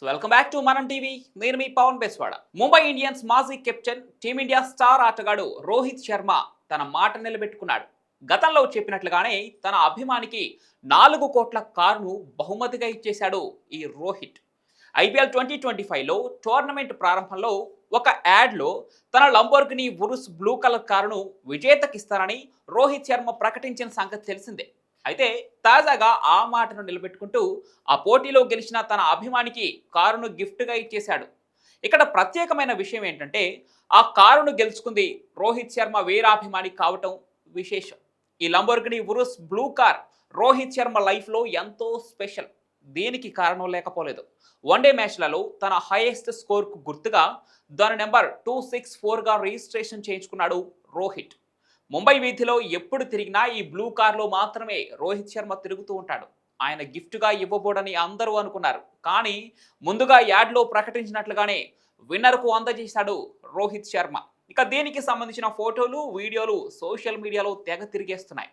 Welcome back to మనం TV. నేను మీ Pawan Beswada. Mumbai Indians మాజీ కెప్టెన్, టీమిండియా స్టార్ ఆటగాడు రోహిత్ శర్మ తన మాట నిలబెట్టుకున్నాడు. గతంలో చెప్పినట్లుగానే తన అభిమానికి 4 కోట్ల కారును బహుమతిగా ఇచ్చేశాడు ఈ రోహిత్. ఐపీఎల్ 2025లో టోర్నమెంట్ ప్రారంభంలో ఒక యాడ్లో తన లంబోర్గిని ఉరుస్ బ్లూ కలర్ కారును విజేతకిస్తానని రోహిత్ శర్మ ప్రకటించిన సంగతి తెలిసిందే. అయితే తాజాగా ఆ మాటను నిలబెట్టుకుంటూ ఆ పోటీలో గెలిచిన తన అభిమానికి కారును గిఫ్ట్గా ఇచ్చేశాడు. ఇక్కడ ప్రత్యేకమైన విషయం ఏంటంటే ఆ కారును గెలుచుకుంది రోహిత్ శర్మ వీరాభిమాని కావటం విశేషం. ఈ Lamborghini Urs blue car Rohit Sharma లైఫ్లో ఎంతో స్పెషల్. దీనికి కారణం లేకపోలేదు. వన్డే మ్యాచ్లలో తన హైయెస్ట్ స్కోర్కు గుర్తుగా దాని నెంబర్ 264గా రిజిస్ట్రేషన్ చేయించుకున్నాడు రోహిత్. ముంబై వీధిలో ఎప్పుడు తిరిగినా ఈ బ్లూ కార్లో మాత్రమే రోహిత్ శర్మ తిరుగుతూ ఉంటాడు. ఆయన గిఫ్ట్గా ఇవ్వబోడని అందరూ అనుకున్నారు. కానీ ముందుగా యాడ్లో ప్రకటించినట్లుగానే విన్నర్కు అందజేశాడు రోహిత్ శర్మ. ఇక దీనికి సంబంధించిన ఫోటోలు, వీడియోలు సోషల్ మీడియాలో తెగ తిరిగేస్తున్నాయి.